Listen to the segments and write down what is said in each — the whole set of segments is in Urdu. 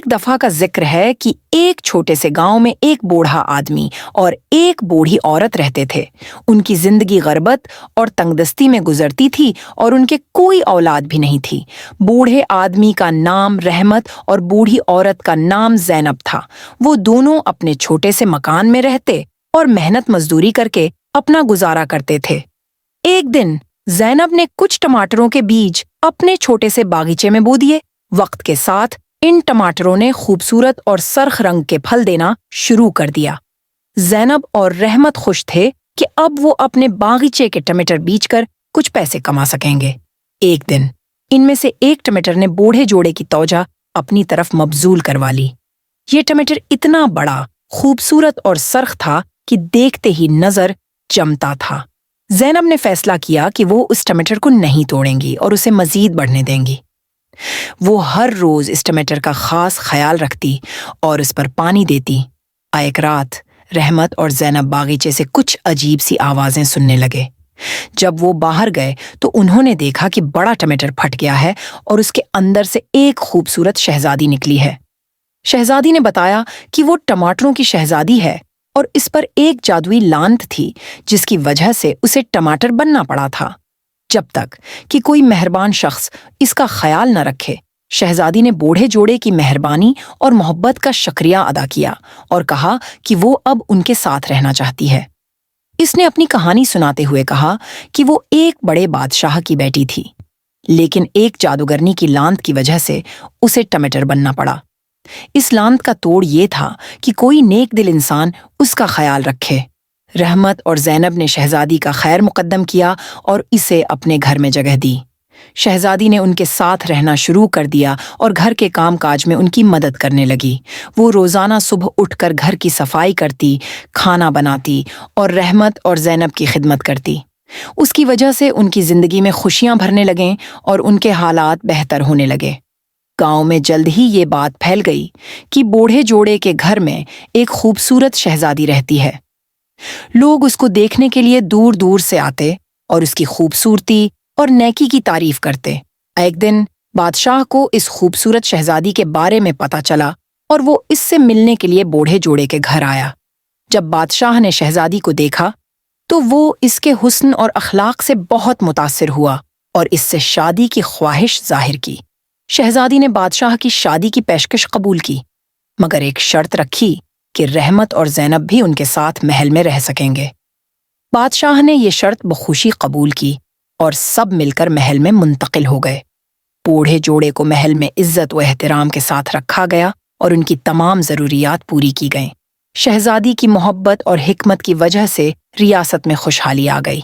ایک دفعہ کا ذکر ہے کہ ایک چھوٹے سے گاؤں میں ایک بوڑھا آدمی اور ایک بوڑھی عورت رہتے تھے۔ ان کی زندگی غربت اور تنگ دستی میں گزرتی تھی اور ان کے کوئی اولاد بھی نہیں تھی۔ بوڑھے آدمی کا نام رحمت اور بوڑھی عورت کا نام زینب تھا۔ وہ دونوں اپنے چھوٹے سے مکان میں رہتے اور محنت مزدوری کر کے اپنا گزارا کرتے تھے۔ ایک دن زینب نے کچھ ٹماٹروں کے بیج اپنے چھوٹے سے باغیچے میں بو دیے۔ وقت کے ساتھ ان ٹماٹروں نے خوبصورت اور سرخ رنگ کے پھل دینا شروع کر دیا۔ زینب اور رحمت خوش تھے کہ اب وہ اپنے باغیچے کے ٹماٹر بیچ کر کچھ پیسے کما سکیں گے۔ ایک دن ان میں سے ایک ٹماٹر نے بوڑھے جوڑے کی توجہ اپنی طرف مبذول کروا لی۔ یہ ٹماٹر اتنا بڑا، خوبصورت اور سرخ تھا کہ دیکھتے ہی نظر جمتا تھا۔ زینب نے فیصلہ کیا کہ وہ اس ٹماٹر کو نہیں توڑیں گی اور اسے مزید بڑھنے دیں گی۔ وہ ہر روز اس ٹماٹر کا خاص خیال رکھتی اور اس پر پانی دیتی۔ ایک رات رحمت اور زینب باغیچے سے کچھ عجیب سی آوازیں سننے لگے۔ جب وہ باہر گئے تو انہوں نے دیکھا کہ بڑا ٹماٹر پھٹ گیا ہے اور اس کے اندر سے ایک خوبصورت شہزادی نکلی ہے۔ شہزادی نے بتایا کہ وہ ٹماٹروں کی شہزادی ہے اور اس پر ایک جادوئی لانت تھی جس کی وجہ سے اسے ٹماٹر بننا پڑا تھا۔ جب تک کہ کوئی مہربان شخص اس کا خیال نہ رکھے، شہزادی نے بوڑھے جوڑے کی مہربانی اور محبت کا شکریہ ادا کیا اور کہا کہ وہ اب ان کے ساتھ رہنا چاہتی ہے۔ اس نے اپنی کہانی سناتے ہوئے کہا کہ وہ ایک بڑے بادشاہ کی بیٹی تھی، لیکن ایک جادوگرنی کی لانت کی وجہ سے اسے ٹماٹر بننا پڑا۔ اس لانت کا توڑ یہ تھا کہ کوئی نیک دل انسان اس کا خیال رکھے۔ رحمت اور زینب نے شہزادی کا خیر مقدم کیا اور اسے اپنے گھر میں جگہ دی۔ شہزادی نے ان کے ساتھ رہنا شروع کر دیا اور گھر کے کام کاج میں ان کی مدد کرنے لگی۔ وہ روزانہ صبح اٹھ کر گھر کی صفائی کرتی، کھانا بناتی اور رحمت اور زینب کی خدمت کرتی۔ اس کی وجہ سے ان کی زندگی میں خوشیاں بھرنے لگیں اور ان کے حالات بہتر ہونے لگے۔ گاؤں میں جلد ہی یہ بات پھیل گئی کہ بوڑھے جوڑے کے گھر میں ایک خوبصورت شہزادی رہتی ہے۔ لوگ اس کو دیکھنے کے لیے دور دور سے آتے اور اس کی خوبصورتی اور نیکی کی تعریف کرتے۔ ایک دن بادشاہ کو اس خوبصورت شہزادی کے بارے میں پتہ چلا اور وہ اس سے ملنے کے لیے بوڑھے جوڑے کے گھر آیا۔ جب بادشاہ نے شہزادی کو دیکھا تو وہ اس کے حسن اور اخلاق سے بہت متاثر ہوا اور اس سے شادی کی خواہش ظاہر کی۔ شہزادی نے بادشاہ کی شادی کی پیشکش قبول کی، مگر ایک شرط رکھی کہ رحمت اور زینب بھی ان کے ساتھ محل میں رہ سکیں گے۔ بادشاہ نے یہ شرط بخوشی قبول کی اور سب مل کر محل میں منتقل ہو گئے۔ بوڑھے جوڑے کو محل میں عزت و احترام کے ساتھ رکھا گیا اور ان کی تمام ضروریات پوری کی گئیں۔ شہزادی کی محبت اور حکمت کی وجہ سے ریاست میں خوشحالی آ گئی۔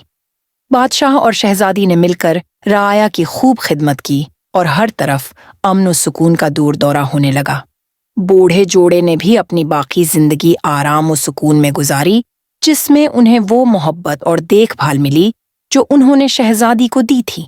بادشاہ اور شہزادی نے مل کر رعایا کی خوب خدمت کی اور ہر طرف امن و سکون کا دور دورہ ہونے لگا۔ بوڑھے جوڑے نے بھی اپنی باقی زندگی آرام و سکون میں گزاری، جس میں انہیں وہ محبت اور دیکھ بھال ملی جو انہوں نے شہزادی کو دی تھی۔